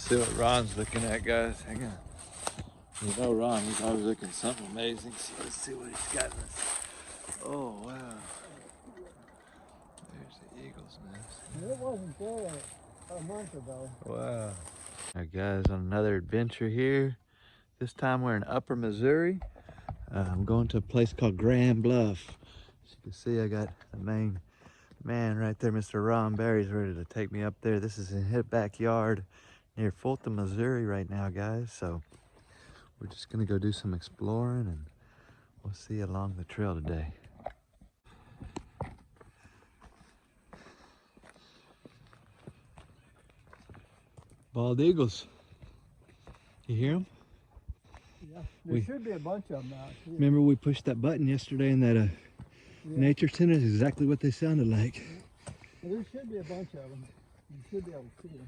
See what Ron's looking at, guys. Hang on. You know Ron, he's always looking at something amazing. So let's see what he's got in this. Oh, wow. There's the eagle's nest. It wasn't there a month ago. Wow. All right, guys, on another adventure here. This time we're in Upper Missouri. I'm going to a place called Grand Bluff. As you can see, I got the main man right there, Mr. Ron Barry's ready to take me up there. This is in his backyard near Fulton, Missouri right now, guys. So we're just gonna go do some exploring and we'll see you along the trail today. Bald eagles. You hear them? Yeah, there should be a bunch of them out here. Remember we pushed that button yesterday in that nature center? Is exactly what they sounded like. Well, there should be a bunch of them. You should be able to see them.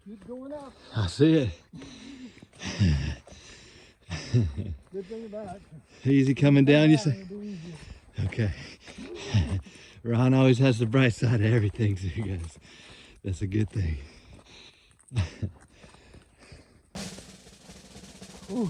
Keep going up. I see it. Good thing about it. Easy coming down, you say? Okay. Ron always has the bright side of everything, so you guys, that's a good thing. Ooh.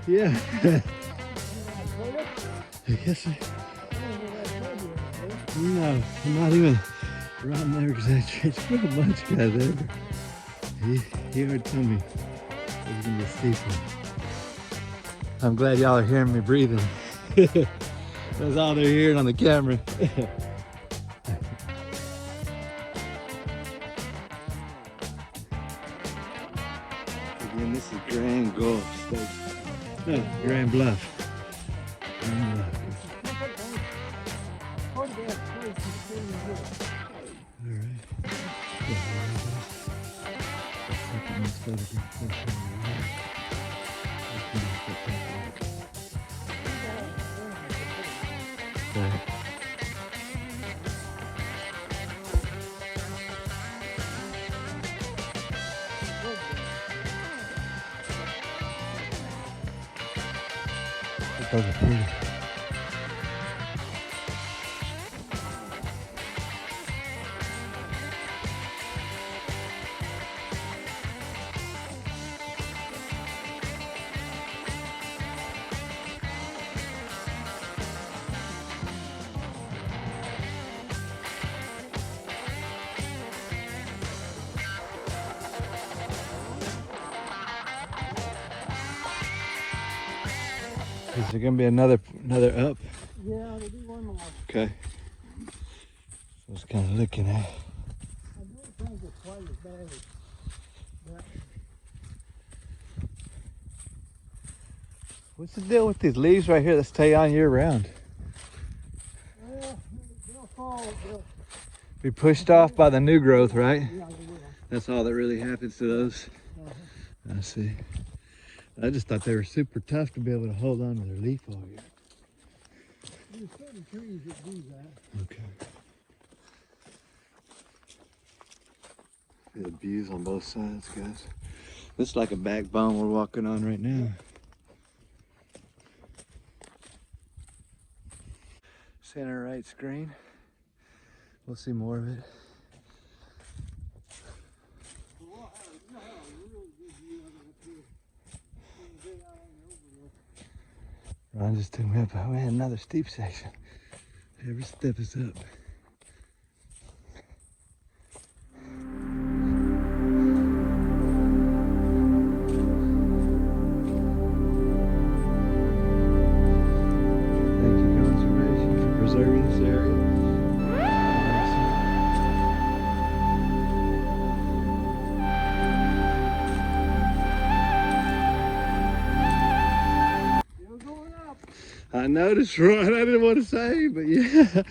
Yeah. Yes, sir. No, I'm not even around there exaggerating. It's not much, guys. Ever. He already told me there's gonna be a steep one. I'm glad y'all are hearing me breathing. That's all they're hearing on the camera. Again, this is Grand Gulf State. No, Grand Bluff. Grand Bluff. Those are pretty. Is there gonna be another up? Yeah, there'll be one more. Okay. I was kind of looking at. I don't think it's quite as bad as that. What's the deal with these leaves right here that stay on year round? Well, they'll fall. They'll Be pushed off by the new growth, right? Yeah, they will. That's all that really happens to those. I see. I just thought they were super tough to be able to hold on to their leaf all year. There's certain trees that do that. Okay. The views on both sides, guys. This is like a backbone we're walking on right now. Center right screen. We'll see more of it. Ron just took me up. Oh, man, another steep section. Every step is up. Thank you, conservation, for preserving this area. I noticed, Ron. I didn't want to say, but yeah.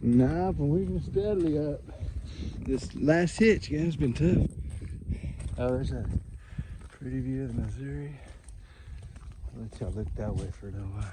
Nah, but we've been steadily up. This last hitch, guys, has been tough. Oh, there's a pretty view of the Missouri. I'll let y'all look that way for a little while.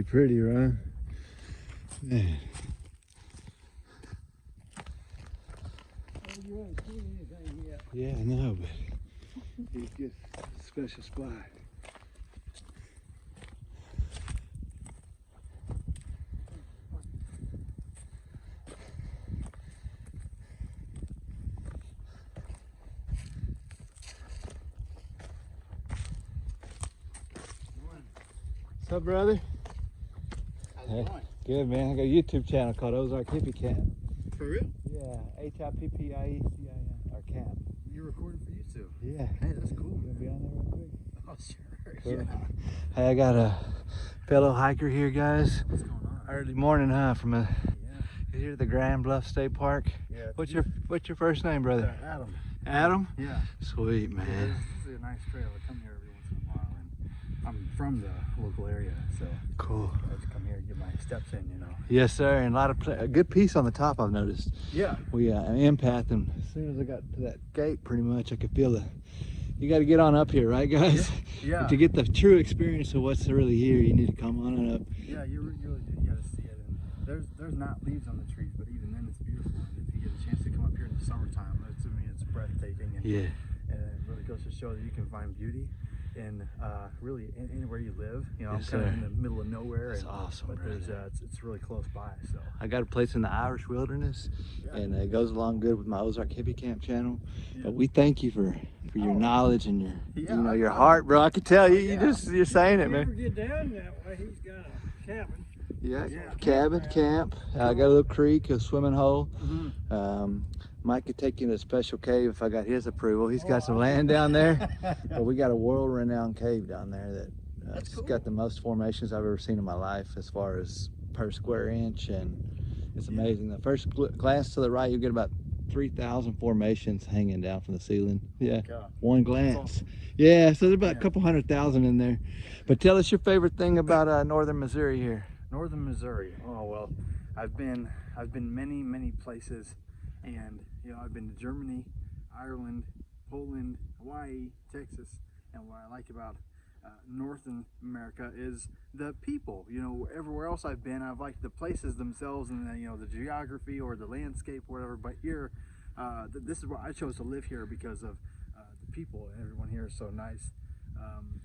Pretty, right? Man. You haven't seen anything yet. Yeah, I know, but he's just a special spot. What's up, brother? How's it going? Good, man. I got a YouTube channel called Ozark Hippie Camp. For real? Yeah, HIPPIECIN, or camp. You're recording for YouTube? Yeah. Hey, that's cool. You gonna be on there real quick? Oh, sure. Cool. Yeah. Hey, I got a fellow hiker here, guys. What's going on? Early morning, huh? From Yeah. here to the Grand Bluff State Park. Yeah. What's your first name, brother? Adam. Adam? Yeah. Sweet, Yeah, man. this is a nice trail. I come here every once in a while, and I'm from the local area, so Cool. I just come here and get my steps in, you know. Yes, sir. And a good piece on the top, I've noticed. Yeah. We an empath, and as soon as I got to that gate, pretty much I could feel the. You got to get on up here, right, guys? Yeah. To get the true experience of what's really here, you need to come on up. Yeah, you really do. You got to see it. And there's not leaves on the trees, but even then, it's beautiful. And if you get a chance to come up here in the summertime, it's breathtaking. And, Yeah. And it really goes to show that you can find beauty in really anywhere you live. You know, Yes, I'm kind sir. of in the middle of nowhere. That's awesome, But brother. it's really close by. So I got a place in the Irish wilderness, Yeah. and it goes along good with my Ozark Hippie Camp channel. Yeah. But we thank you for your knowledge and your Yeah, your heart, bro. I can tell you. You're saying it, If you ever man. get down that way, he's got a cabin. Yeah, Yeah. cabin, camp. I got a little creek, a swimming hole. Mm-hmm. Mike could take you in a special cave if I got his approval. He's got some land down there, but we got a world-renowned cave down there that That's it's cool. got the most formations I've ever seen in my life as far as per square inch, and it's amazing. The first glance to the right, you get about 3,000 formations hanging down from the ceiling. Yeah, God. one glance. Yeah, so there's about a couple 100,000 in there. But tell us your favorite thing about northern Missouri here. Northern Missouri. Oh well, I've been many places, and you know I've been to Germany, Ireland, Poland, Hawaii, Texas, and what I like about Northern America is the people. You know, everywhere else I've been, I've liked the places themselves and you know the geography or the landscape, or whatever. But here, this is where I chose to live here because of the people. Everyone here is so nice.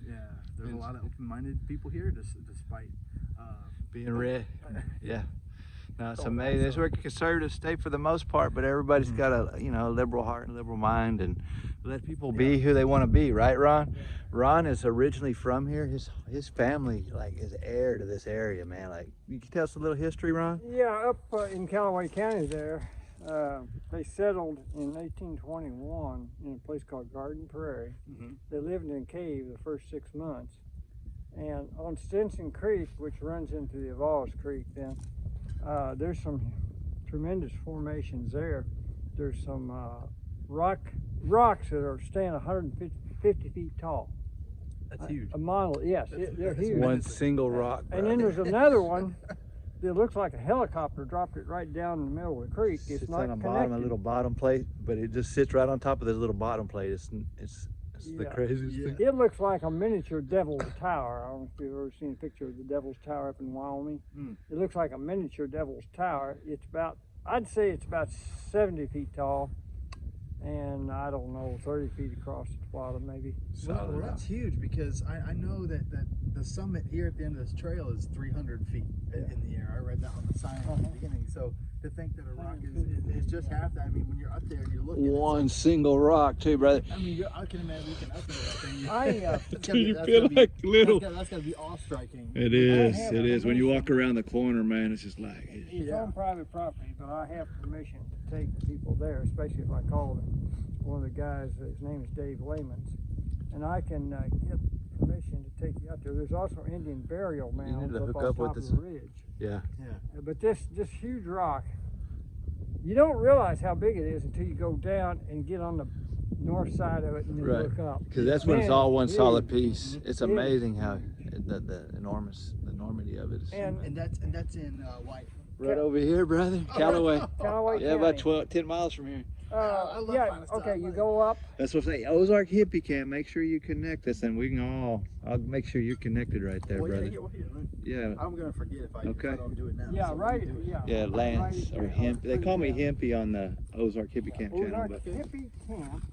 Yeah, there's a lot of open-minded people here, despite. Being red. Yeah. No, it's Oh, amazing. that's It's where conservative state for the most part, but everybody's got a liberal heart and liberal mind, and let people be who they want to be, right, Ron? Ron is originally from here. His family is heir to this area, man. Like, you can tell us a little history, Ron? Yeah, up in Callaway County there, they settled in 1821 in a place called Garden Prairie. Mm-hmm. They lived in a cave the first 6 months. And on Stinson Creek, which runs into the Avals Creek then, there's some tremendous formations there. There's some rocks that are staying 150 feet tall. That's huge. A monolith, yes, they're huge. One single rock. And then there's another one that looks like a helicopter dropped it right down in the middle of the creek. It's Sits not on the connected. bottom, a little bottom plate, but it just sits right on top of this little bottom plate. It's the Yeah. craziest thing. It looks like a miniature Devil's Tower. I don't know if you've ever seen a picture of the Devil's Tower up in Wyoming. Mm. It looks like a miniature Devil's Tower. It's about I'd say it's about 70 feet tall, and I don't know, 30 feet across at the bottom maybe. Well, that's huge, because I know that the summit here at the end of this trail is 300 feet in the air. I read that on the sign at the beginning. So to think that a rock is just half that. I mean, when you're up there and you're looking, One single rock too, brother. I mean, I can imagine you can up there that thing. You feel like little. That's gotta be awe-striking. It is. It is. When you walk around the corner, man, it's just like. It's on private property, but I have permission to take people there, especially if I call one of the guys. His name is Dave Laymans, and I can get permission to take you out there. There's also Indian burial mounds to up hook on up top with of the ridge. Yeah. But this huge rock, you don't realize how big it is until you go down and get on the north side of it and then look up. Because that's when it's all one solid huge. piece. It's amazing how the enormity of it is. And that's in White. Right over here, brother. Callaway. Callaway Yeah, about 10 miles from here. I love yeah, finding stuff. okay, you go up. That's what I say. Ozark Hippie Camp. Make sure you connect us, and we can I'll make sure you're connected right there, brother. Yeah. I'm gonna forget if I don't do it now. Yeah, so right. Yeah, Lance right, or Hemp. They call me Hemppie on the Ozark Hippie Camp channel. Ozark But Hippie Camp,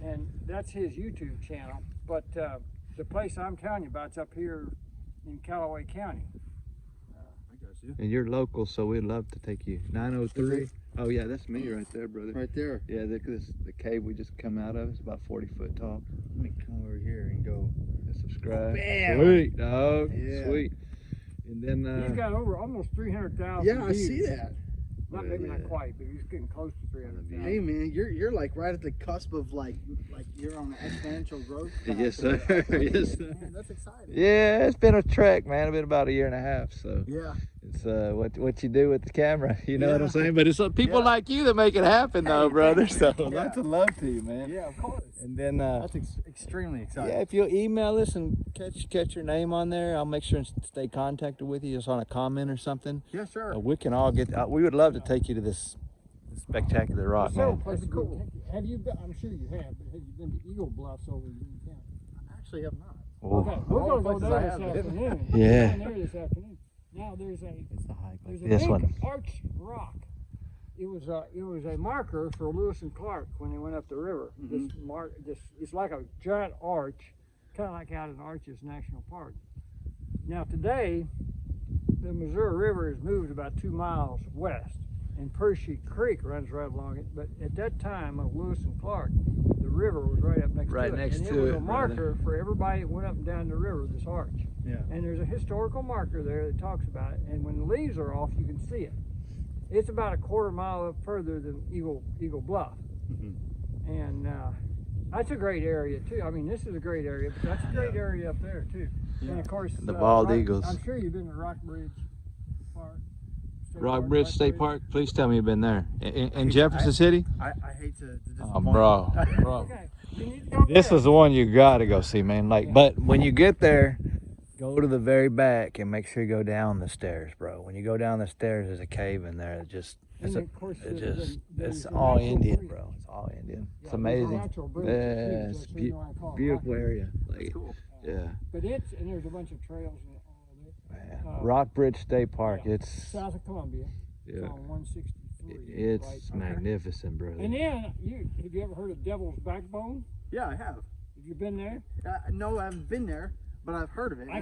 and that's his YouTube channel. But the place I'm telling you about is up here in Callaway County. and you're local, so we'd love to take you. 903. Oh yeah, that's me right there, brother. Right there. Yeah, the cave we just come out of is about 40 foot tall. Let me come over here and go. Subscribe. Bam! Sweet, dog. Yeah. Sweet. And then He's got over almost 300,000 Yeah, I views. see that. Maybe not quite, but he's getting close to 300,000. Hey man, you're like right at the cusp of like you're on an exponential growth path. Yes, sir. Yes, sir. Man, that's exciting. Yeah, it's been a trek, man. It's been about a year and a half, so Yeah. it's what you do with the camera, you know what I'm Yeah. saying? But it's people like you that make it happen, though, brother. So lots of love to you, man. Yeah, of course. And then That's extremely exciting. yeah, if you'll email us and catch your name on there, I'll make sure and stay contacted with you, just on a comment or something. Yeah, sure. We can all get. We would love to take you to this spectacular rock, man. Places cool. Have you been? I'm sure you have, but have you been to Eagle Bluffs over in Union County? I actually have not. Oh. Okay, we're all going to go places I there have this been. afternoon. Yeah. We're going there this afternoon. Now there's a This big one. arch rock. It was a marker for Lewis and Clark when they went up the river. It's like a giant arch, kind of like out in Arches National Park. Now today, the Missouri River has moved about 2 miles west, and Pershing Creek runs right along it. But at that time of Lewis and Clark, the river was right up next to it. And it was a marker for everybody that went up and down the river, this arch. Yeah. And there's a historical marker there that talks about it. And when the leaves are off, you can see it. It's about a quarter mile up further than Eagle Bluff. And that's a great area too. I mean, this is a great area, but that's a great area up there too. Yeah. And of course, the bald eagles. I'm sure you've been to Rock Bridge Park. Rock Bridge State Park. Please tell me you've been there. In Jefferson City? I hate to disappoint. Oh, bro. Okay. You need to go This there. is the one you gotta go see, man. But when you get there, go to the very back and make sure you go down the stairs, bro. When you go down the stairs, there's a cave in there. And of course, It's all Indian, bro. It's all Indian. It's amazing. Yeah, it's beautiful area. Like, Cool. yeah. But and there's a bunch of trails and all of it. Rock Bridge State Park. It's South of Columbia. It's yeah. on 163. It's right. magnificent, brother. And then have you ever heard of Devil's Backbone? Yeah, I have. Have you been there? No, I haven't been there, but I've heard of it. I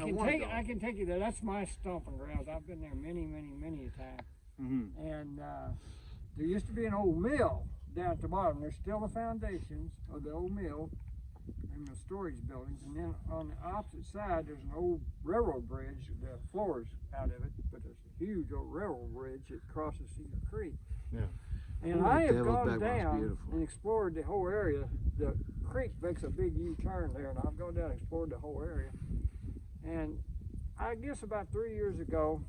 can take you there. That's my stomping grounds. I've been there many a time. And there used to be an old mill down at the bottom. There's still the foundations of the old mill and the storage buildings. And then on the opposite side, there's an old railroad bridge. The floor's out of it, but there's a huge old railroad bridge that crosses Cedar Creek. Yeah. And I have gone down and explored the whole area. The creek makes a big U-turn there, and I've gone down and explored the whole area. And I guess about 3 years ago,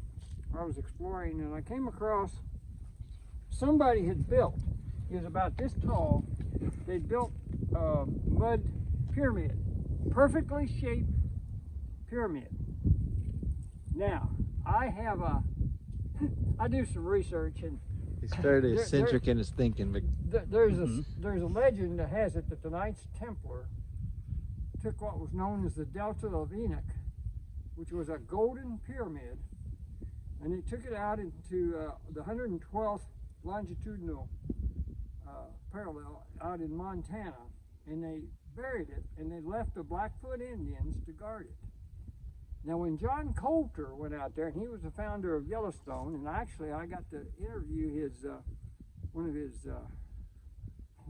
I was exploring and I came across somebody had built. It was about this tall. They'd built a mud pyramid, perfectly shaped pyramid. Now, I do some research, and He's fairly eccentric in his thinking, but there's a legend that has it that the Knights Templar took what was known as the Delta of Enoch, which was a golden pyramid. and they took it out into the 112th longitudinal parallel out in Montana, and they buried it, and they left the Blackfoot Indians to guard it. Now, when John Coulter went out there, and he was the founder of Yellowstone, and actually I got to interview his one of his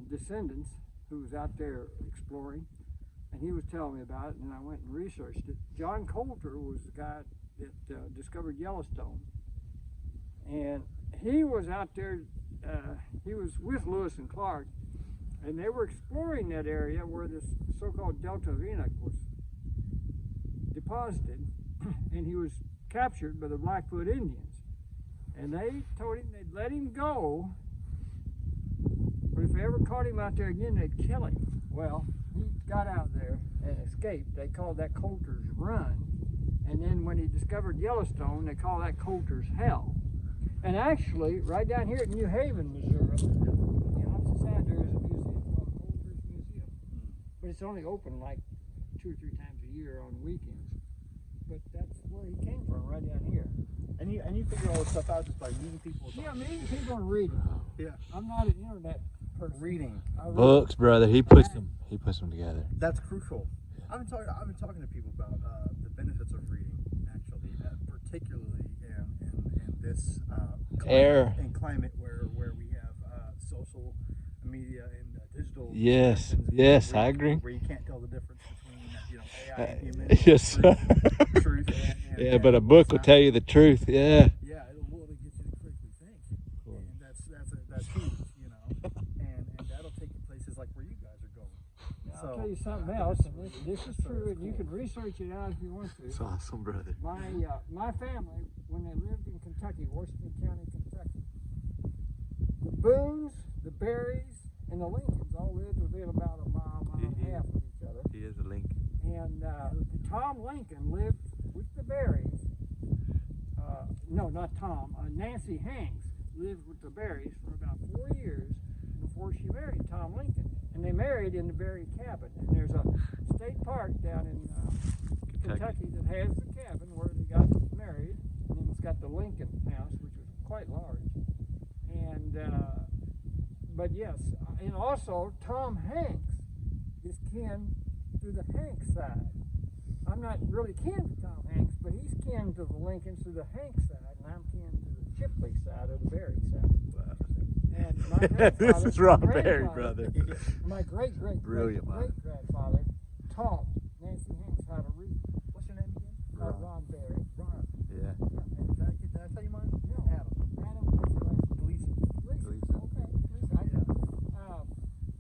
descendants who was out there exploring, and he was telling me about it, and I went and researched it. John Coulter was the guy that discovered Yellowstone, and he was out there, he was with Lewis and Clark, and they were exploring that area where this so-called Delta of Enoch was deposited, and he was captured by the Blackfoot Indians, and they told him they'd let him go, but if they ever caught him out there again, they'd kill him. Well, he got out there and escaped. They called that Coulter's Run, and then when he discovered Yellowstone, they call that Coulter's Hell. And actually, right down here at New Haven, Missouri, on the opposite side, there is a museum called Coulter's Museum, but it's only open like 2 or 3 times a year on weekends. But that's where he came from, right down here. And you figure all this stuff out just by meeting people. Yeah, meeting people and reading. Yeah. I'm not an internet person. Reading. Books, brother. He puts them together. That's crucial. I've been talking to people about the benefits of reading, actually, particularly in this climate where we have social media and digital. Yes, yes, I agree. Where you can't tell the difference between AI and human. Yes. Truth Yeah, but a book will tell you the truth. Yeah. Yeah, it'll get you to critically think, and that's huge, and that'll take you places like where you guys are going. Now, I'll tell you something else, and this is true, and you can research it out if you want to. It's awesome, brother. My family, when they lived in Kentucky, Washington County, Kentucky, the Boones, the Berries, and the Lincolns all lived within about a mile and a half of each other. He is a Lincoln. And Tom Lincoln lived with the Berries. No, not Tom. Nancy Hanks lived with the Berries for about 4 years before she married Tom Lincoln. And they married in the Berry cabin. And there's a state park down in Kentucky that has the cabin where they got married. And then it's got the Lincoln house, which was quite large. And but yes, and also Tom Hanks is kin to the Hanks side. I'm not really kin to Tom Hanks, but he's kin to the Lincolns through the Hanks side, and I'm kin to the Shipley side or the Berry side. Wow. And my This is Ron Berry, brother. My great-great-great-great-grandfather taught Nancy Hanks how to read. What's your name again? Ron Berry. Ron. Yeah. And did I tell you mine? No. Adam. Gleason. Gleason. Okay. Gleason.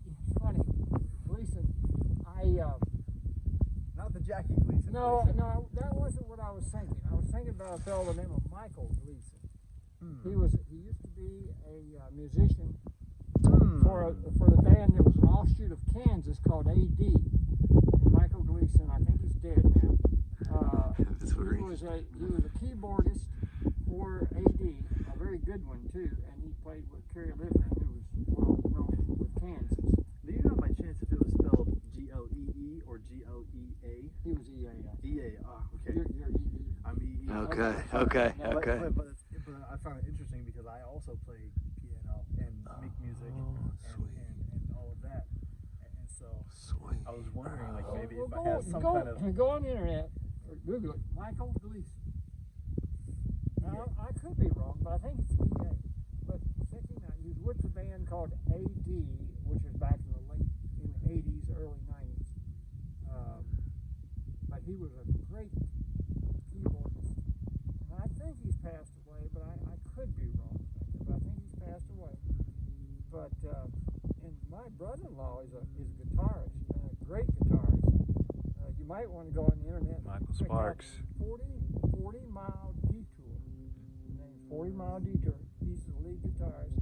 It's funny. Gleason. Not the Jackie Gleason. No, that wasn't what I was thinking. I was thinking about a fellow by the name of Michael Gleason. He used to be a musician for the band that was an offshoot of Kansas called AD. And Michael Gleason, I think he's dead now. He was a keyboardist for AD, a very good one too, and he played with Kerry Livgren, who was well known with Kansas. Do you know by chance if it was spelled G-O-E-E or G-O-E-A? He was EA. E-A, okay. You're EE. I'm E-E. Okay. But I found it interesting because I also play piano and make music and all of that. And so I was wondering, like, maybe if I had some kind of... Go on the internet or Google it, Michael Gleason. Now, I could be wrong, but I think it's EA. But check him out. He was with the band called AD, which was back in the 80s, early 90s. But he was a great keyboardist. And I think he's passed away, but I could be wrong. But I think he's passed away. But and my brother-in-law is a guitarist, and a great guitarist. You might want to go on the internet. Michael Sparks. 40 Mile Detour. Named 40 Mile Detour. He's the lead guitarist,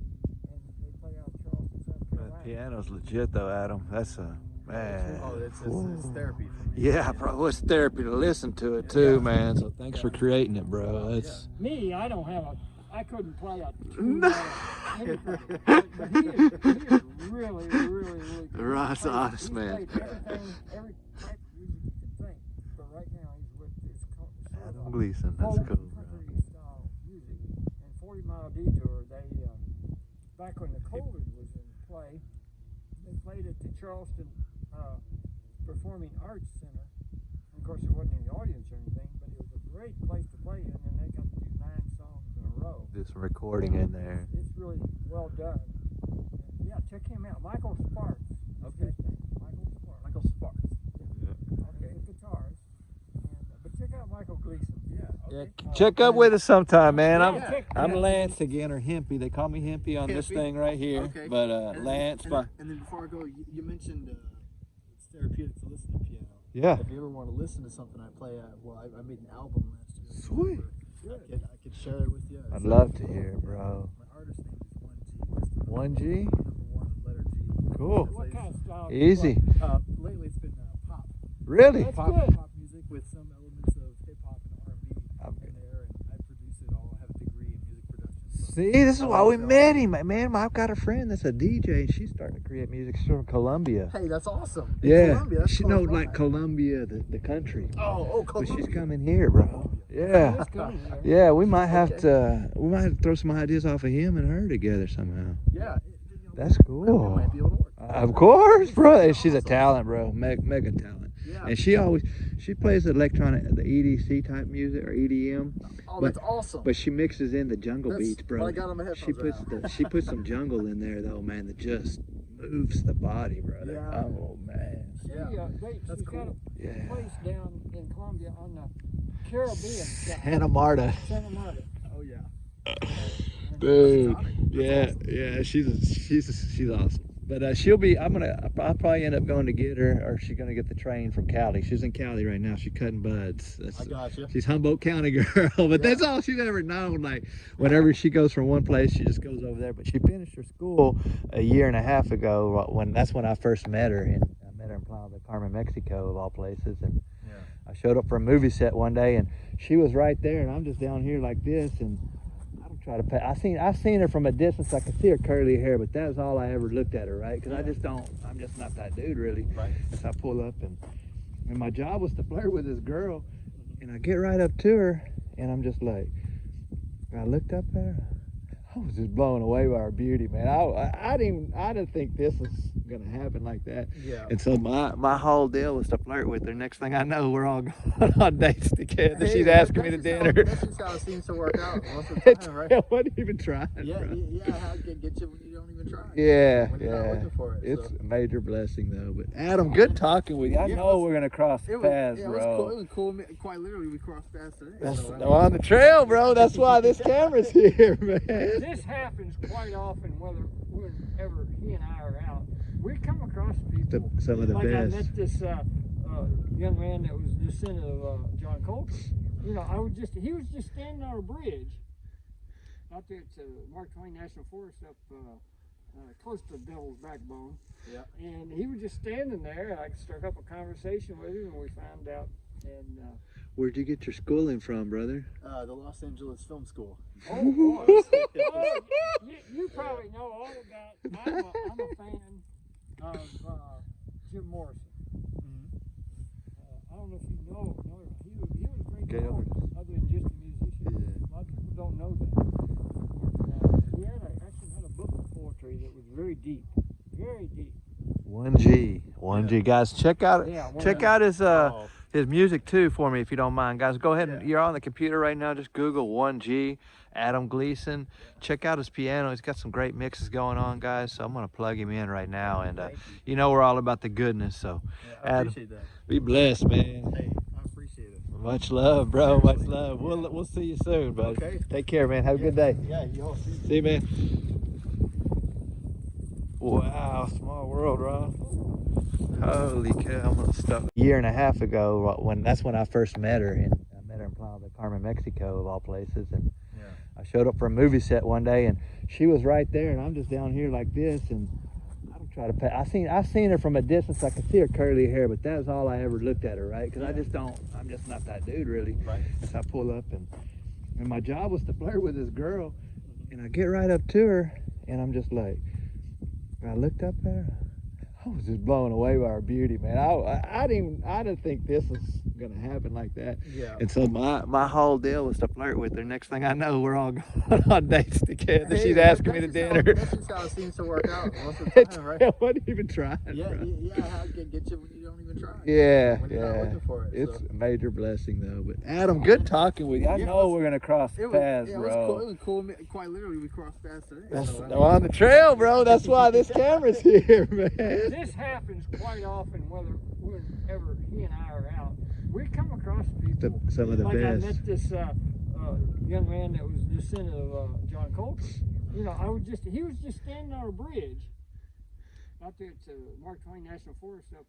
and they play out of Charleston, South Carolina. That piano's legit though, Adam. That's a man. Oh, it's therapy for me. Yeah, bro. It's therapy to listen to it too, man. So thanks for creating it, bro. That's me. I couldn't play a tune anything. But he is really, really, really good. Ron's an honest He's man. played every type of music you can think. But right now he's with his Adam Gleason. That's cool, bro. country style music. 40-mile detour. They back when the COVID was in play, they played at the Charleston Performing Arts Center. And of course, there wasn't any audience or anything, but it was a great place to play in, and they got to do 9 songs in a row. Do some recording in there. It's really well done. And yeah, check him out, Michael Sparks. Okay. Michael Sparks. Michael Sparks. Okay. The guitars. But check out Michael Gleason. Yeah. Okay. Check up with us sometime, man. Yeah, I'm Lance again, or Hemppie. They call me Hemppie on this Hemppie? thing right here. Okay. But And- Lance, and, and then before I go, you mentioned it's therapeutic to listen to piano. yeah. If you ever want to listen to something I play, I made an album last year. Sweet. I could share it with you. I'd love to hear it, bro. My artist name is 1G. 1G? Number 1, letter G. Cool. What kind of style? do you Easy. play? Lately it's been pop. Really? That's Pop, good. pop music with some elements of hip hop and R&B in there, and I produce it all. I have a degree in music production. So See, this is why we met him, man. I've got a friend that's a DJ, and she's starting to create music. She's from Colombia. hey, that's awesome. In Yeah, Colombia, that's she close knows by. like Colombia, the country. Oh, But Colombia. she's coming here, bro. Yeah, That's good. yeah. We might have to throw some ideas off of him and her together somehow. Yeah. That's It cool. might be able to work. Of course, bro. And she's a talent, bro. Mega talent. Yeah. And she plays electronic, the EDC type music or EDM. Oh, that's awesome. But she mixes in the jungle That's beats, bro. what I got on my headphones She puts some jungle in there though, man, that just moves the body, brother. Yeah. Oh man. Yeah. That's She's got cool. a Yeah. place down in Colombia on the Caribbean side. Santa Marta. Santa Marta. Oh, yeah. Dude. That's Yeah, awesome. yeah, she's awesome. But I'll probably end up going to get her, or she's gonna get the train from Cali. She's in Cali right now. She's cutting buds. I got you. She's Humboldt County girl, but that's all she's ever known. Like whenever she goes from one place, she just goes over there. But she finished her school a year and a half ago. That's when I first met her, and I met her in Playa del Carmen, Mexico, of all places. And Yeah. I showed up for a movie set one day, and she was right there, and I'm just down here like this, and I don't try to pay. I seen her from a distance. I could see her curly hair, but that was all I ever looked at her, right? Because I'm just not that dude, really. Right. So I pull up, and my job was to flirt with this girl, and I get right up to her, and I'm just like, I looked up at her. I was just blown away by her beauty, man. I didn't think this was gonna happen like that. Yeah. And so my whole deal was to flirt with her. Next thing I know, we're all going on dates together. She's asking me to dinner. That's just how it seems to work out most of the time, right? I wasn't even trying. Yeah, bro. how to get you when you don't even try. Yeah, When you're not yeah. looking for it. It's so. a major blessing though. But Adam, good talking with you. I Yeah, know we're gonna cross paths, it bro. was cool. Quite literally, we crossed paths today. That's so, I mean, on the trail, bro. That's why this camera's here, man. This happens quite often, whenever he and I are out. We come across people. Some of the like best. I met this young man that was a descendant of John Coltrane. You know, he was just standing on a bridge out there at Mark Twain National Forest up close to Devil's Backbone. Yeah. And he was just standing there. I struck up a conversation with him, and we found out. And Where'd you get your schooling from, brother? The Los Angeles Film School. You probably know all about. I'm a fan of Jim Morrison. I don't know if you know. He was a great Okay, poet, other than just a musician. Yeah. A lot of people don't know that. He actually had a book of poetry that was very deep, very deep. 1G, guys. Check out Oh. his music too for me if you don't mind, guys. Go ahead and you're on the computer right now. Just Google 1G, Adam Gleason. Check out his piano. He's got some great mixes going on, guys. So I'm gonna plug him in right now, and you know we're all about the goodness. So Yeah, I Adam, appreciate that. be blessed, man. Hey, I appreciate it. Much love, bro. Much love. We'll see you soon, bud. Okay. Take care, man. Have a good day. Yeah, you all see. See you, man. Wow, small world, Ron. Holy cow, I'm gonna stop. A year and a half ago, that's when I first met her, and I met her in Playa del Carmen, Mexico, of all places. And Yeah. I showed up for a movie set one day, and she was right there, and I'm just down here like this, and I don't try to pay. I seen her from a distance. I could see her curly hair, but that was all I ever looked at her, right? Because I'm just not that dude, really. Right. So I pull up, and my job was to flirt with this girl, and I get right up to her, and I'm just like, I looked up at her. I I was just blown away by her beauty, man. I didn't think this was gonna happen like that. Yeah. And so my whole deal was to flirt with her. Next thing I know, we're all going on dates together. She's asking me to dinner. That's just how it seems to work out most of the time, right? I wasn't even trying. Yeah, bro. how to get you when you don't even try. Yeah, when you're not looking for it. It's So. a major blessing though. But Adam, good talking with you. I know we're gonna cross paths, It bro. was cool. It was cool. Quite literally, we crossed paths today. That's So, on the trail, bro. That's why this camera's here, man. This happens quite often, whenever he and I are out. We come across people. Some of the like best. I met this young man that was a descendant of John Coltrane. You know, he was just standing on a bridge out there at Mark Twain National Forest up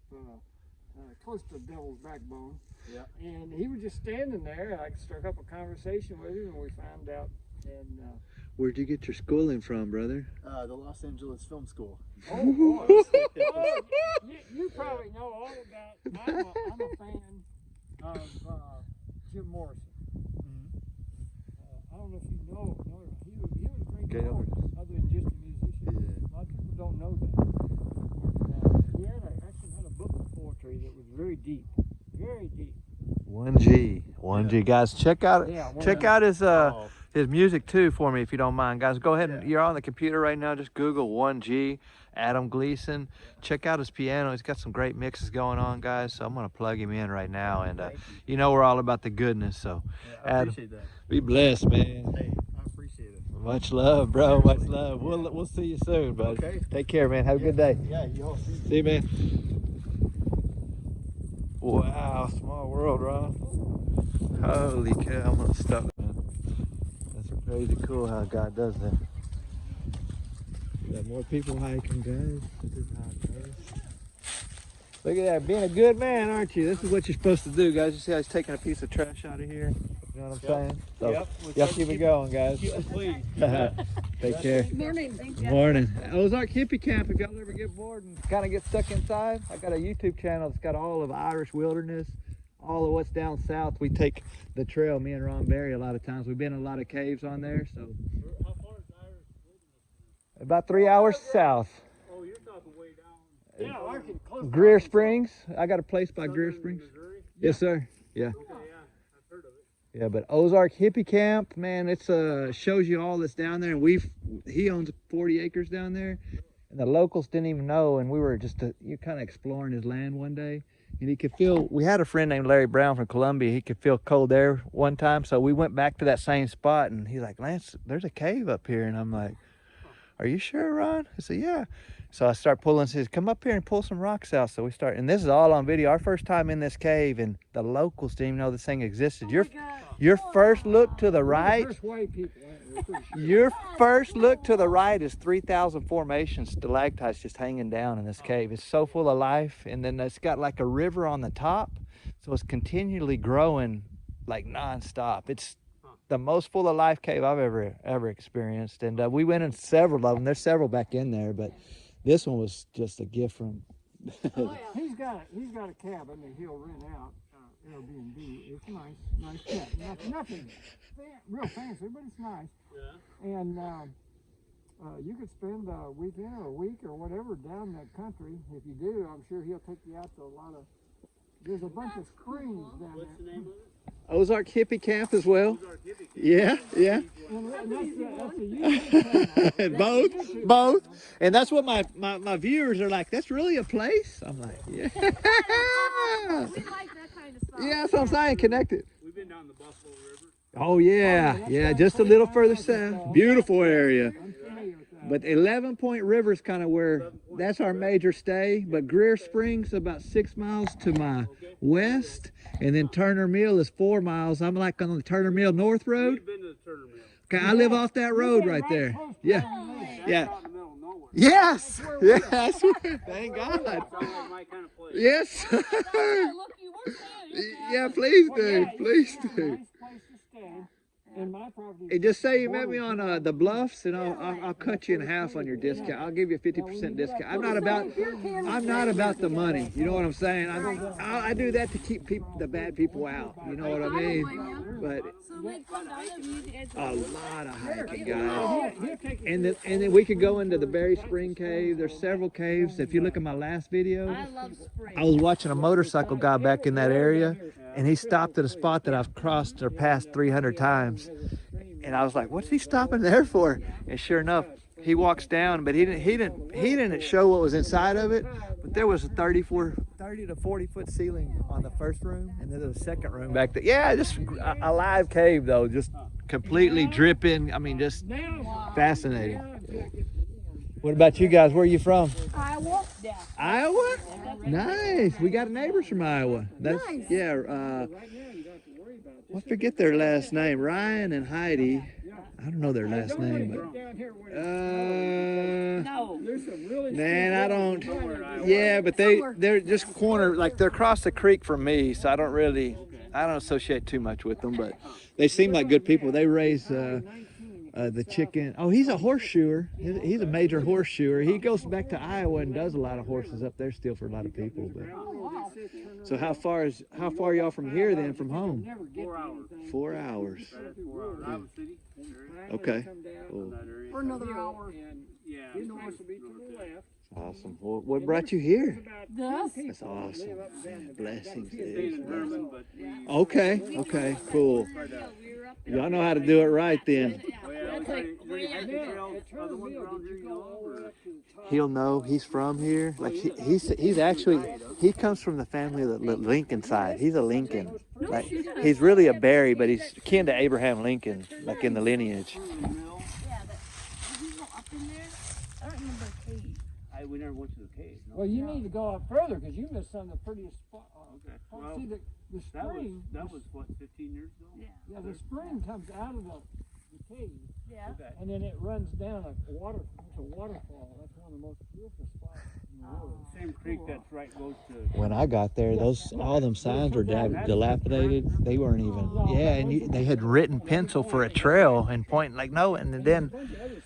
close to Devil's Backbone. Yeah. And he was just standing there. I struck up a conversation with him, and we found out. And Where'd you get your schooling from, brother? The Los Angeles Film School. You probably know all about. I'm a fan of Jim Morrison. I don't know if you know. He was a great artist, other than just a musician. Yeah. A lot of people don't know that. He actually had a book of poetry that was very deep, very deep. 1G, guys. Check out his music too for me if you don't mind, guys. Go ahead and you're on the computer right now. Just Google 1G Adam Gleason. Check out his piano. He's got some great mixes going on, guys. So I'm gonna plug him in right now, and you know we're all about the goodness. So I Adam, appreciate that. be blessed, man. Hey, I appreciate it. Much love, bro. Much love. We'll see you soon, bud. Okay. Take care, man. Have a good day. Yeah, you all see. See you, man. Wow, small world, Ron. Holy cow, I'm gonna stop, man. That's crazy cool how God does that. We got more people hiking, guys. This is how it goes. Look at that, being a good man, aren't you? This is what you're supposed to do, guys. You see how he's taking a piece of trash out of here? You know what I'm saying? So, y'all keep it going, guys. Please. Take care. Good morning. Thank you. Morning. Ozark Hippie Camp, if y'all ever get bored and kind of get stuck inside, I got a YouTube channel that's got all of Irish wilderness, all of what's down south. We take the trail, me and Ron Berry, a lot of times. We've been in a lot of caves on there, so. How far is Irish wilderness? About 3 hours south. Oh, you're talking way down. Yeah, I can close. Greer Springs. I got a place by Greer Southern Springs. Missouri? Yes, sir. Yeah. Okay, yeah, I've heard of it. Yeah, but Ozark Hippie Camp, man, it's shows you all that's down there, and he owns 40 acres down there, and the locals didn't even know, and we were just you kind of exploring his land one day, and he could feel. We had a friend named Larry Brown from Columbia. He could feel cold air one time, so we went back to that same spot, and he's like, "Lance, there's a cave up here," and I'm like, "Are you sure, Ron?" I said, "Yeah." So I start pulling, says, "Come up here and pull some rocks out." So we start, and this is all on video. Our first time in this cave, and the locals didn't even know this thing existed. Your first look to the right, First white people. your first look to the right is 3,000 formations, stalactites just hanging down in this cave. It's so full of life, and then it's got like a river on the top, so it's continually growing like nonstop. It's the most full of life cave I've ever experienced, and we went in several of them. There's several back in there, but this one was just a gift from. He's got a cabin that he'll rent out, Airbnb. It's nice cabin. Nothing real fancy, but it's nice. Yeah. And you could spend a weekend or a week or whatever down that country. If you do, I'm sure he'll take you out to a lot of. There's a bunch of screens down there. What's the name of it? Ozark Hippie Camp as well. Yeah. And that's a both. And that's what my viewers are like, that's really a place? I'm like, yeah. We like that kind of stuff. Yeah, that's what I'm saying, connected. We've been down the Buffalo River. Oh yeah, just a little further south. Beautiful area. But 11 Point River is kind of where, that's our major stay. But Greer Springs about 6 miles to my west. And then Turner Mill is 4 miles. I'm like on the Turner Mill North Road. We've been to the Turner Mill. Okay, I live off that road right there. Yeah. Yeah. Out in the middle of nowhere. Yes. Yes. Thank God. Sounds like my kind of place. Yes. Look, you were saying. Yeah, please do. Please do. Nice place to stay. And my property. And just say you met me on the Bluffs, and I'll cut you in half on your discount. I'll give you a 50% discount. I'm not about the money. You know what I'm saying? I do that to keep the bad people out. You know what I mean? But a lot of hiking, guys. And then we could go into the Berry Spring Cave. There's several caves. If you look at my last video, I was watching a motorcycle guy back in that area, and he stopped at a spot that I've crossed or passed 300 times. And I was like, what's he stopping there for? And sure enough, he walks down, but he didn't show what was inside of it. But there was a 30 to 40 foot ceiling on the first room, and then there's a second room back there. Yeah, just a live cave though, just completely dripping. I mean, just fascinating. What about you guys? Where are you from? Iowa. Iowa? Nice. We got neighbors from Iowa. That's Nice. Yeah. I forget their last name. Ryan and Heidi. I don't know their last name, but man, I don't. Yeah, but they're just corner, like they're across the creek from me, so I don't associate too much with them, but they seem like good people. They raise the chicken. Oh, he's a horseshoer. He's a major horseshoer. He goes back to Iowa and does a lot of horses up there still for a lot of people. But so how far are y'all from here then, from home? 4 hours. 4 hours. 4 hours. Iowa City. Okay. Cool. For another hour. Yeah. Awesome. Well, what brought you here? This? That's awesome. Blessings. Okay. Okay. Cool. Y'all know how to do it right then. He'll know he's from here. Like he's actually, he comes from the family of the Lincoln side. He's a Lincoln. Like he's really a Berry, but he's kin to Abraham Lincoln, like in the lineage. We never went to the cave. No. Well, you need to go up further because you missed some of the prettiest spots. Okay. Well, See, the spring. That was what, 15 years ago? Yeah, the spring comes out of the cave. Yeah. Okay. And then it runs down a waterfall. That's one of the most beautiful spots in the world. Same creek that's right goes to. When I got there, all them signs were dilapidated. They weren't even. Yeah, and they had written pencil for a trail and pointing like no. And then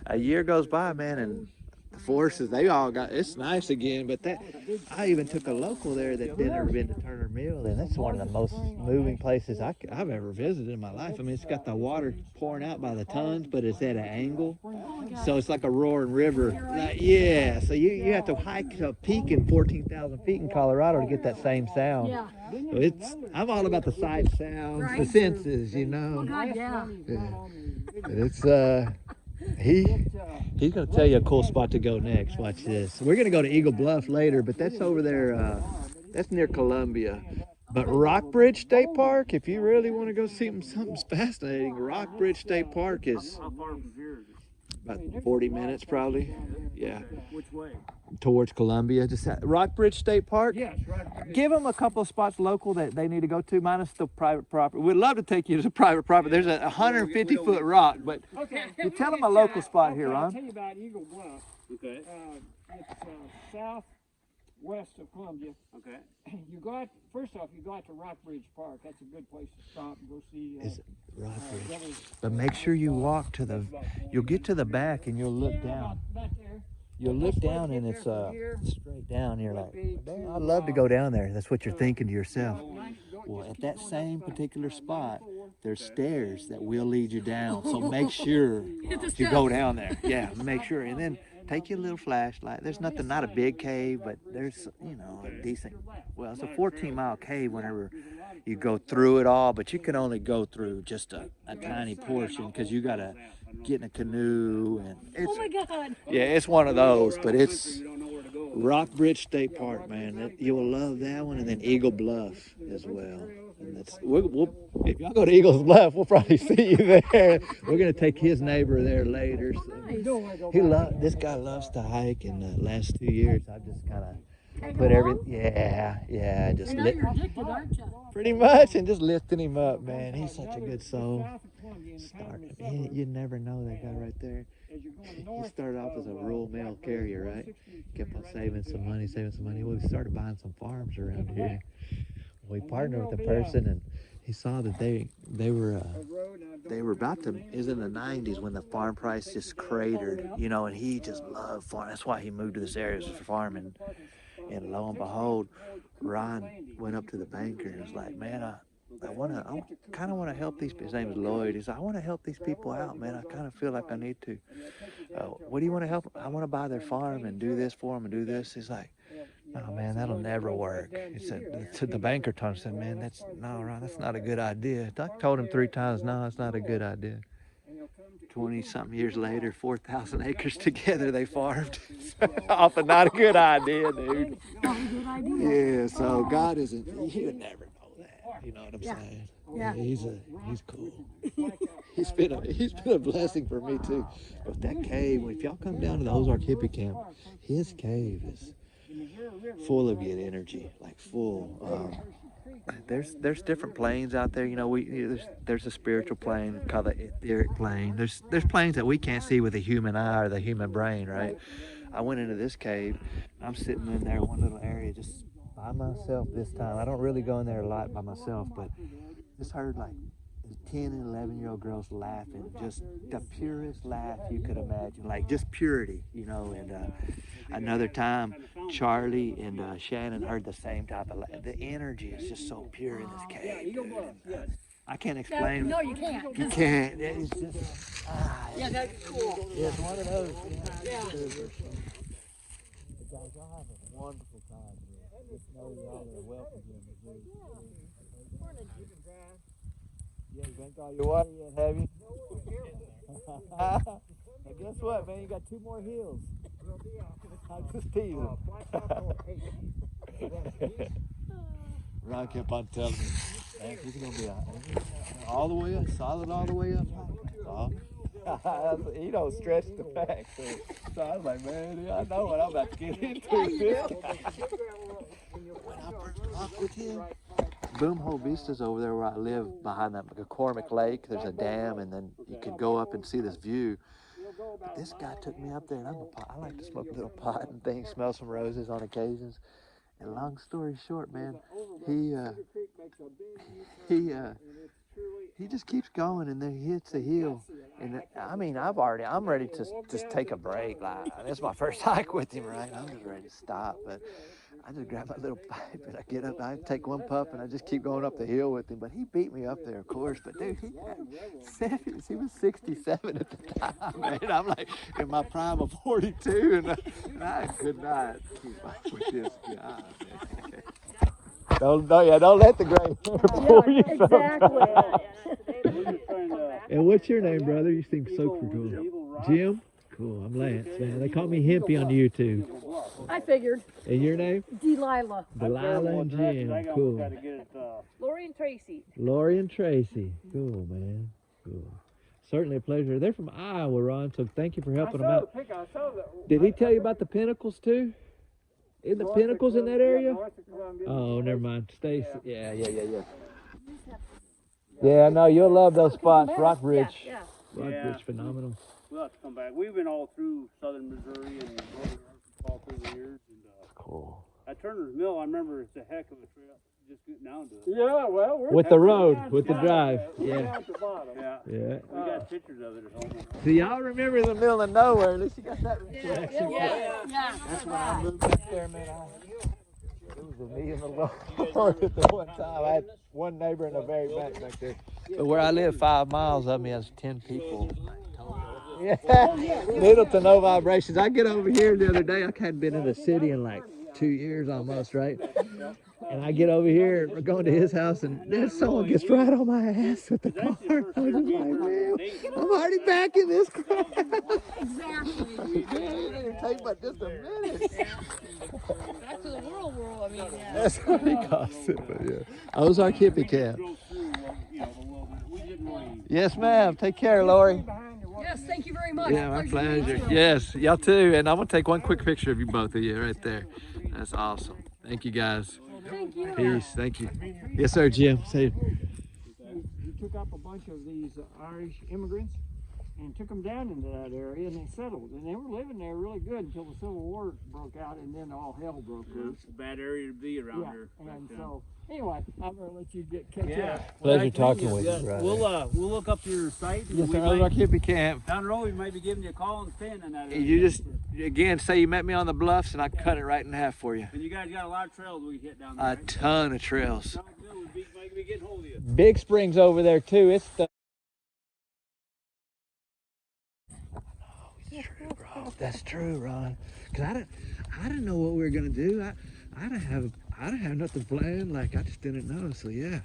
a year goes by, man, and the forces, they all got, it's nice again, but I even took a local there that had never been to Turner Mill, and that's one of the most moving places I've ever visited in my life. I mean, it's got the water pouring out by the tons, but it's at an angle, so it's like a roaring river. Yeah, so you have to hike to a peak in 14,000 feet in Colorado to get that same sound. Yeah. So I'm all about the sight, sounds, the senses, you know. Oh, God, yeah. It's he's gonna tell you a cool spot to go next. Watch this. We're gonna go to Eagle Bluff later, but that's over there. That's near Columbia. But Rockbridge State Park, if you really want to go see something fascinating, Rockbridge State Park is How far from here? about 40 minutes probably. Yeah. Which way? Towards Columbia. Just Rockbridge State Park. Yes, right. Give them a couple of spots local that they need to go to, minus the private property. We'd love to take you to private property. There's a 150-foot rock, but you tell them a local spot here, I'll Ron. tell you about Eagle Bluff. Okay. It's southwest of Columbia. Okay. First off, you go out to Rockbridge Park. That's a good place to stop and go see. Is it Rockbridge? But make sure you walk to you'll get to the back and you'll look down. Back there. You'll look down and it's straight down. You're like, man, I'd love to go down there. That's what you're thinking to yourself. Well, at that same particular spot, there's stairs that will lead you down. So make sure you go down there. Yeah, make sure. And then take your little flashlight. There's nothing, not a big cave, but there's, a decent, well, it's a 14-mile cave whenever you go through it all, but you can only go through just a tiny portion because you got to get in a canoe. And it's, Oh, my God. yeah, it's one of those, but it's Rockbridge State Park, man. You will love that one, and then Eagle Bluff as well. And that's if y'all go to Eagle's Bluff, we'll probably see you there. We're gonna take his neighbor there later. So this guy loves to hike, and the last 2 years I've just kind of put just Now you're addicted, aren't you? pretty much, and just lifting him up, man. He's such a good soul. You never know that guy right there. He started off as a rural mail carrier, right? Kept on saving some money. Well, we started buying some farms around here. We partnered with a person, and he saw that they were about to, it was in the 90s when the farm price just cratered, you know, and he just loved farm. That's why he moved to this area, was for farming. And lo and behold, Ron went up to the banker and was like, man, I kind of want to help these, his name is Lloyd. He's like, I want to help these people out, man. I kind of feel like I need to. What do you want to help? I want to buy their farm and do this for them and do this. He's like, oh man, that'll never work. He said, to the banker told him, said, man, Ron, that's not a good idea. I told him 3 times, no, it's not a good idea. 20-something years later, 4,000 acres together, they farmed. Off of not a good idea, dude. Yeah, so God isn't, you would never know that. You know what I'm saying? Yeah. He's cool. He's been a blessing for me too. But that cave, if y'all come down to the Ozark Hippie camp, his cave is full of good energy, like full. There's different planes out there. You know, there's a spiritual plane called the etheric plane. There's planes that we can't see with the human eye or the human brain, right? I went into this cave. I'm sitting in there, one little area, just by myself this time. I don't really go in there a lot by myself, but just heard like 10 and 11-year-old girls laughing, just the purest laugh you could imagine, like just purity, you know. And another time, Charlie and Shannon heard the same type of laugh. The energy is just so pure in this cave, dude. I can't explain. No, you can't. You can't. It's just, Yeah, that's cool. it's one of those. Yeah. Guys, y'all have a wonderful time here. Just know y'all are welcome here in Missouri. You haven't drank all your water yet, have you? Now guess what, man? You got 2 more hills. I'm just teasing. Ron kept on telling me, man, he's going to be all the way up, solid all the way up. He don't stretch the facts. So I was like, man, I know what I'm about to get into. When I first talked with him, Boomhole Vista's over there where I live, behind that McCormick Lake. There's a dam, and then you could go up and see this view. But this guy took me up there, and I like to smoke a little pot and things, smell some roses on occasions. And long story short, man, he just keeps going, and then he hits the hill. And I mean, I'm ready to just take a break. Like, this is my first hike with him, right? I'm just ready to stop, but I just grab my little pipe and I get up. I take one puff and I just keep going up the hill with him. But he beat me up there, of course. But dude, he was 67 at the time, man. I'm like in my prime of 42, and I could not keep up with this guy, man. Don't let the gray hair before you. Exactly. And what's your name, brother? You seem so cool. Jim? Cool, I'm Lance, man. They call me Hemppie on YouTube. I figured. And your name? Delilah. Delilah and Jim. Cool. Lori and Tracy. Lori and Tracy. Cool, man. Cool. Certainly a pleasure. They're from Iowa, Ron, so thank you for helping them out. Did he tell you about the pinnacles, too? In the pinnacles in that area? Oh, never mind. Stacy. Yeah. Yeah, no, you'll love those spots. Rockbridge. Yeah. Rockbridge, phenomenal. We'll have to come back. We've been all through southern Missouri and northern Arkansas through the years. And, cool. at Turner's Mill, I remember it's a heck of a trail. Just getting down to it. Yeah, well, we're With the road, with the drive. We're Yeah. down at the bottom. Yeah. Yeah. We got pictures of it at home. So y'all remember the middle of nowhere? At least you got that reflection. Yeah. That's when I moved up there, man. It was me and the Lord at the one time. I had one neighbor in the very back there. But where I live, 5 miles of me has 10 people. Yeah, little to no vibrations. I get over here the other day. I hadn't been in the city in like 2 years almost, right? And I get over here, we're going to his house, and then someone gets right on my ass with the car. I was just like, man, I'm already back in this crap. Exactly. It'll take but just a minute. Back to the world, I mean, yeah. That's what he calls it, but yeah. Ozark Hippie camp. Yes, ma'am. Take care, Lori. Yes, thank you very much. Yeah, my pleasure. Yes, y'all too. And I'm going to take one quick picture of you both of you right there. That's awesome. Thank you, guys. Thank you. Peace. Thank you. Yes, sir, Jim. Say. He took up a bunch of these Irish immigrants, and took them down into that area, and they settled. And they were living there really good until the Civil War broke out, and then all hell broke loose. It's a bad area to be around here. And so, anyway, I'm going to let you catch up. Pleasure talking with you, brother. We'll look up your site. Yes, sir. Ozark Hippie Camp. Down the road, we might be giving you a call and staying in that area. You just, again, say you met me on the bluffs, and I cut it right in half for you. And you guys got a lot of trails we hit down there, A right? ton of trails. Sounds good. We might be getting hold of you. Big Springs over there too. It's the. It's true, bro. That's true, Ron. Cause I didn't know what we were gonna do. I didn't have nothing planned. Like I just didn't know. So yeah.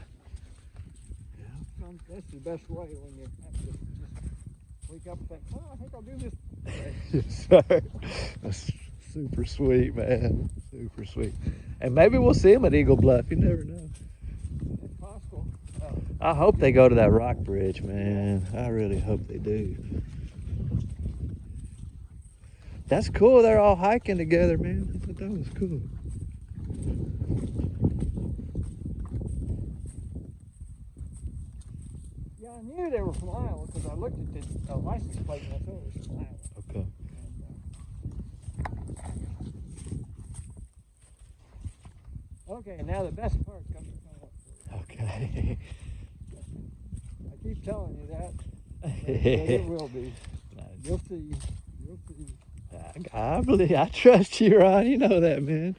That's the best way when you have to just wake up and think, oh, I think I'll do this. Yes, sir. That's super sweet, man. Super sweet. And maybe we'll see him at Eagle Bluff. You never know. It's possible. I hope they go to that rock bridge, man. I really hope they do. That's cool. They're all hiking together, man. I thought that was cool. Yeah, I knew they were from Iowa because I looked at the license plate and I thought it was from Iowa. Okay. Okay, now the best part comes up. Okay. I keep telling you that, but it will be. You'll see. You'll see. I believe, I trust you, Ron. You know that, man.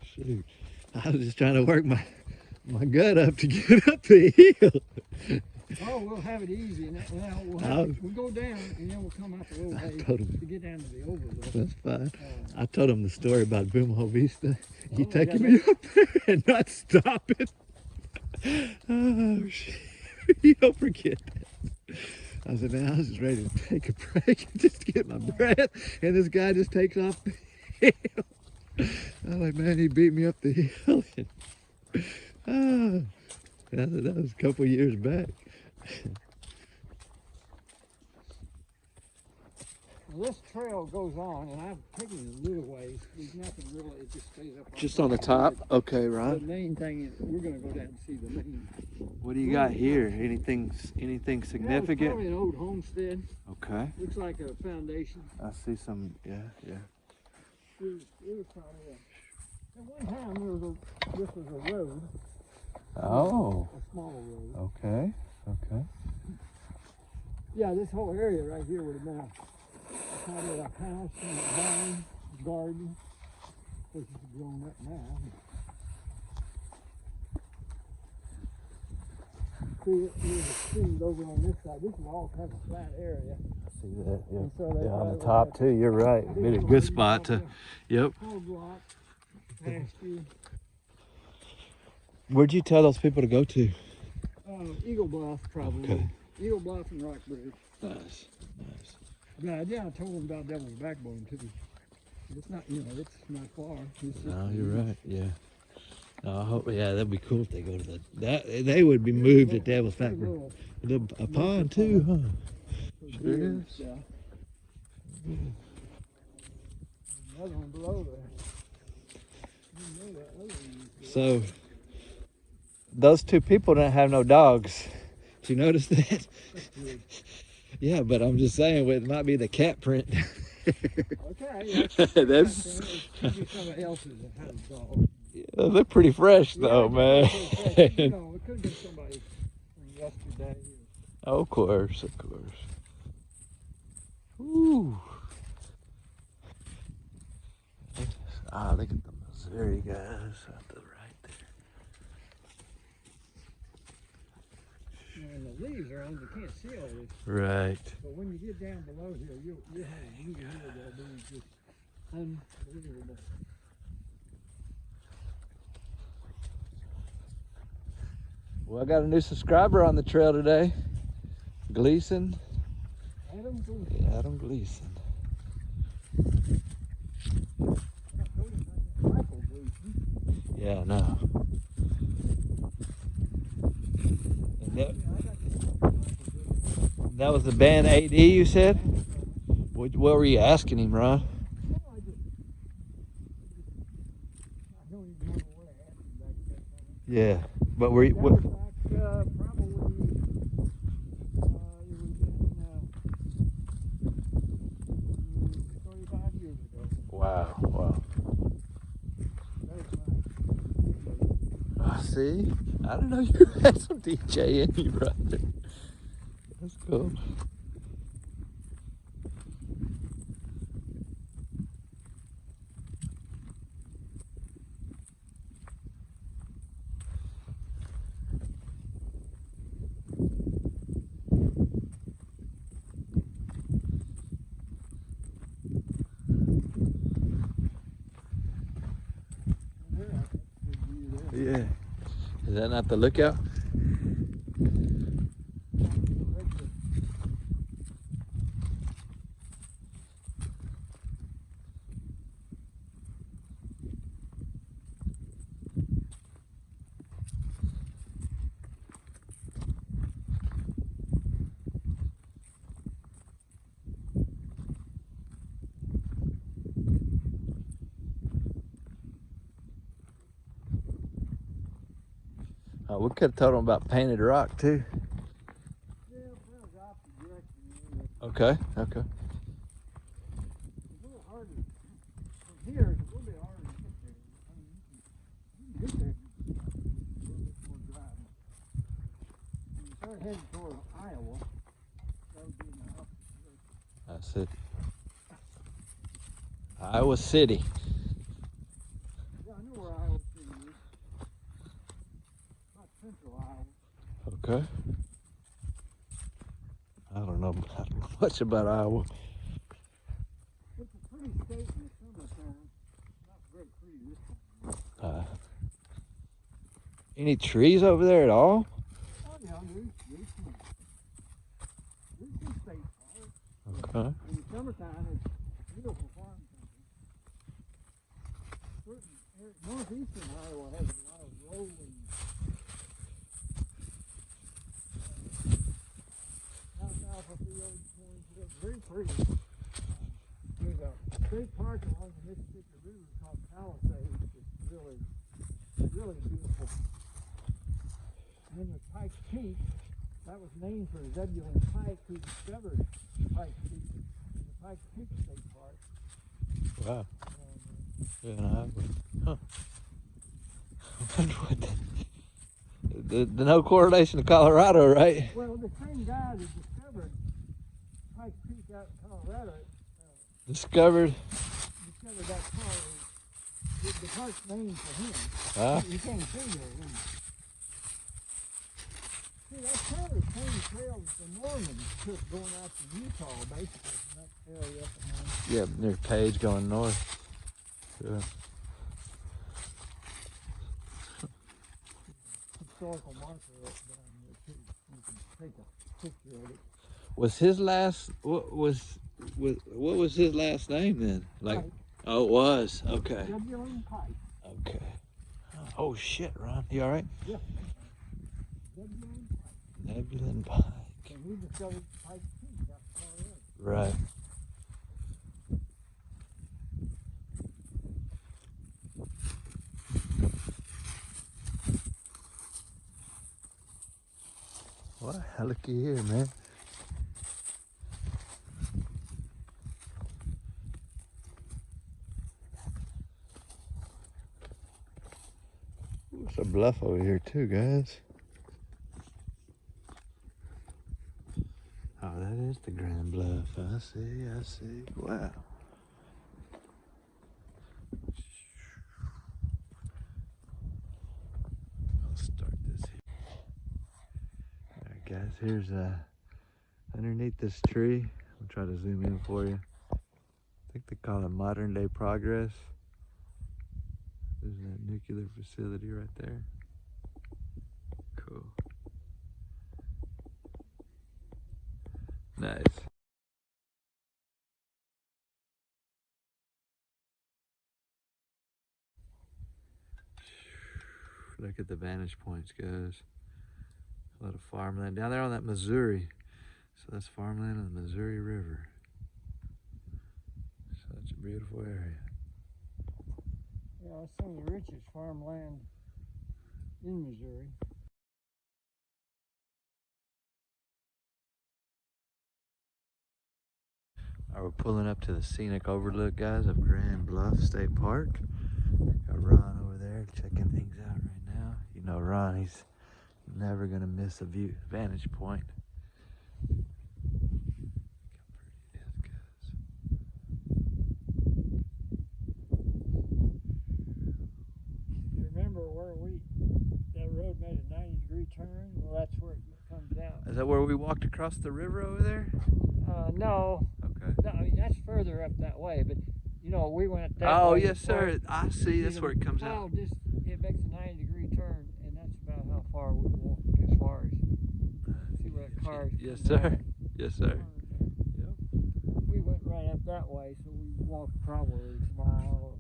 Shoot. I was just trying to work my gut up to get up the hill. Oh, we'll have it easy. Now we'll go down and then we'll come up a little way to get down to the overlook. That's fine. I told him the story about Boomhole Vista. You taking me up there and not stopping. Oh, shit. You don't forget that. I said, man, I was just ready to take a break and just get my breath. And this guy just takes off the hill. I'm like, man, he beat me up the hill. That was a couple years back. Well, this trail goes on, and I've taken it a little ways. There's nothing really, it just stays up. Just on the top? Okay, The Ron. main thing is we're going to go down and see the main. What do you got here? Anything It's significant? probably an old homestead. Okay. Looks like a foundation. I see some, yeah. It was probably at one time this was a road. Oh. A small road. Okay. Yeah, this whole area right here would have been probably a house and a barn, a garden. Of course, it's grown up now. See, there's a street over on this side. This is all kind of flat area. I see that, yeah. And so they On the probably top too, you're right. big Be a good garden spot to, out yep. there, whole block, pasture. Where'd you tell those people to go to? Eagle Bluff, probably. Okay. Eagle Bluff and Rock Bridge. Nice. Yeah, I told them about Devil's Backbone too. It's not, it's not far. It's just, No, you're right, yeah. No, I hope, yeah, that'd be cool if they go to they would be moved at Devil's Backbone. A pond too, huh? Sure is. Yeah. Another one below there. You know that other one is So, those two people don't have no dogs. Did you notice that? Yeah, but I'm just saying, it might be the cat print. okay, That's. could be somebody else's that has a dog. Yeah, they're pretty fresh though, man. It could have been somebody from yesterday. Oh, of course. Ooh. Look at the Missouri guys out the right there. And the leaves are on, you can't see all this. Right. But when you get down below here, you'll have a view here that'll be just unbelievable. Well, I got a new subscriber on the trail today. Gleason. Adam Gleason. Yeah, I know. And that was the band AD you said? What were you asking him, Ron? Yeah, but were you, Probably it was in Wow, wow. See? I didn't know you had some DJ in you, brother. That's cool. Yeah. Is that not the lookout? We could have told them about Painted Rock too. Okay, okay. It's a little harder. From here, it's a little bit harder to get there. I mean, you can get there, a little bit more driving. When you start heading toward Iowa, that would be in the opposite direction. That's it. Iowa City. Yeah, I know where Iowa City is. Not central Iowa. Okay. I don't know much about Iowa. It's a pretty state in the summertime. Not very pretty this time. Any trees over there at all? Oh yeah, there's some state parks. Okay. In the summertime, it's beautiful farm country. Northeastern Iowa has a lot of rolling. Alfalfa fields, cornfields, very pretty. There's a state park along the Mississippi River called Palisades. It's really, really beautiful. And then there's Pike Peak. That was named for Zebulon Pike, who discovered Pike Peak. The Pike Peak State Park. Wow. Yeah, no, huh. I wonder what the no correlation to Colorado, right? Well, the same guy that discovered Pike Peak out in Colorado Discovered that park. The park's named for him. Ah. You can't see there. See, that's kind of the same trail that the Mormons took going out to Utah, basically, from that area up and down. Yeah, near Page going north. Yeah. Historical marker up down there too. You can take a picture of it. Was his last what was his last name then? Like, Pike. oh, it was. Okay. Zebulon Pike. Okay. Oh shit, Ron, you all right? Yeah. Zebulon Pike. Zebulon Pike. And he discovered Pike Peak out in Colorado. Right. Well, looky here, man. There's a bluff over here too, guys. Oh, that is the Grand Bluff. I see. Wow. I'll start this here. All right, guys, here's underneath this tree. I'll try to zoom in for you. I think they call it modern day progress. There's that nuclear facility right there. Cool. Nice. Look at the vantage points, guys. A lot of farmland down there on that Missouri. So that's farmland on the Missouri River. Such a beautiful area. Yeah, it's some of the richest farmland in Missouri. We're pulling up to the scenic overlook, guys, of Grand Bluff State Park. Got Ron over there checking things out right now. You know Ron, he's never gonna miss a vantage point. Look how pretty it is, You remember where that road made a 90-degree turn? Well, that's where it comes out. guys. Is that where we walked across the river over there? No. Okay. No, I mean, that's further up that way, but you know, we went that way. Oh, yes, sir. I see. That's where it comes out. It makes a 90-degree turn, and that's about how far we walk as far as. See where that car is? Yes, sir. Yes, sir. Yep. We went right up that way, so we walked probably a mile.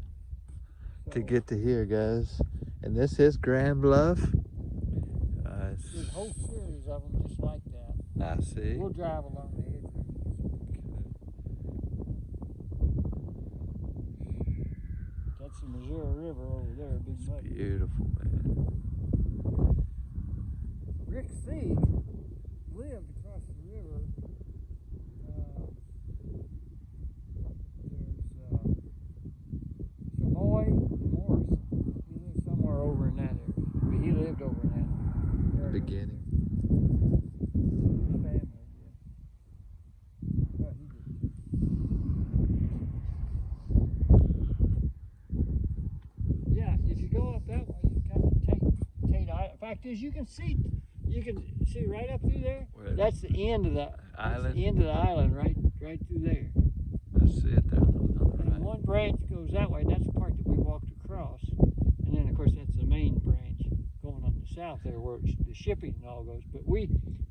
To get to here, guys. And this is Grand Bluff. There's a whole series of them just like that. I see. We'll drive along the edge. That's the Missouri River over there, big It's muddy. beautiful, man. Rick Sieg lived across the river. There's Samoy and Morris. He lived somewhere over in that area. But he lived over in that area. Beginning. His family did. Well, he did. Yeah, if you go up that way, you come to Tate Island. In fact, as you can see right up through there. That's the end of the island. That's the end of the island, right through there. I see it there on the And right. one branch goes that way. And that's the part that we walked across. And then, of course, that's the main branch going on the south there, where the shipping and all goes. But we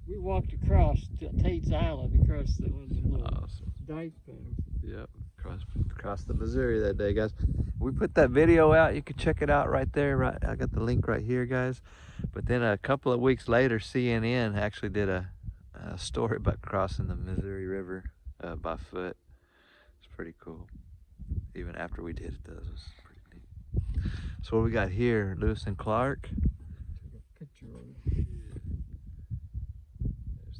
walked across to Tate's Island, across the little Awesome. dike there. Yep. Across the Missouri that day, guys. We put that video out. You can check it out right there. Right, I got the link right here, guys. But then a couple of weeks later, CNN actually did a story about crossing the Missouri River by foot. It's pretty cool. Even after we did it, though, it was pretty neat. So what we got here, Lewis and Clark. Take a picture of it.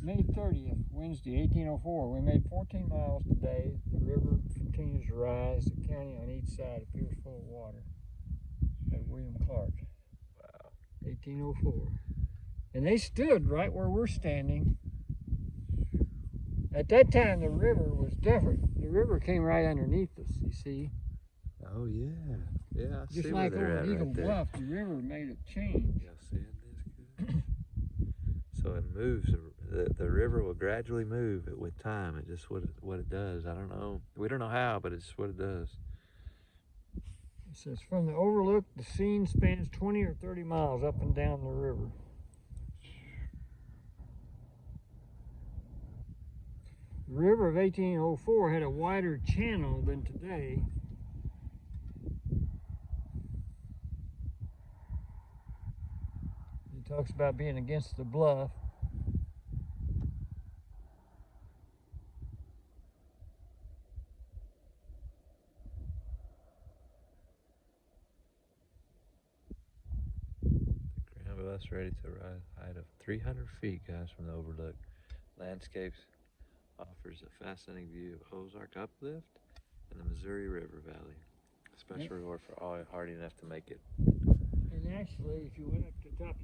May 30th, Wednesday, 1804. We made 14 miles today. The river continues to rise. The county on each side appears full of water. At William Clark. Wow. 1804. And they stood right where we're standing. At that time, the river was different. The river came right underneath us, you see. Oh, yeah. Yeah, I Just see like where they're over at Eagle right there. Bluff, the river made a change. Y'all seeing this good? So it moves. The river will gradually move with time. It just what it does. I don't know. We don't know how, but it's what it does. It says, from the overlook, the scene spans 20 or 30 miles up and down the river. The river of 1804 had a wider channel than today. He talks about being against the bluff. Grand Bluff's ready to rise a height of 300 feet, guys, from the overlook. Landscapes offers a fascinating view of Ozark Uplift and the Missouri River Valley. Special reward for all hardy enough to make it. And actually, if you went up to the top,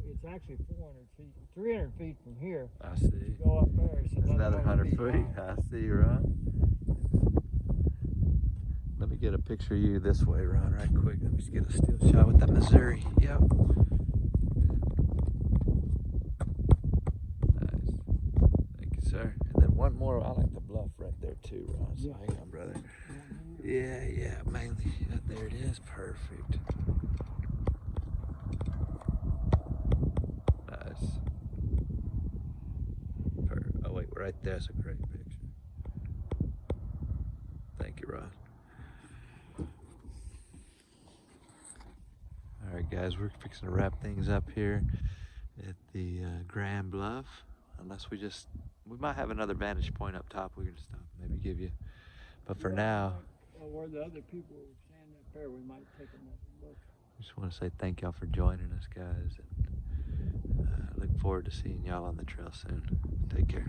it's actually 400 feet, 300 feet from here. I see. You go up there, it's Another 100 feet. high. I see, Ron. Let me get a picture of you this way, Ron, right quick. Let me just get a still shot with that Missouri. Yep. Nice. Thank you, sir. And then one more. I like the bluff right there too, Ron. So hang on, brother. Yeah, mainly. There it is. Perfect. Nice. Oh, wait, right there's a great picture. Thank you, Ron. All right, guys, we're fixing to wrap things up here at the Grand Bluff. Unless we might have another vantage point up top we're going to stop and maybe give you. But for now, Where the other people stand up there, we might take another look. I just want to say thank y'all for joining us, guys. And look forward to seeing y'all on the trail soon. Take care.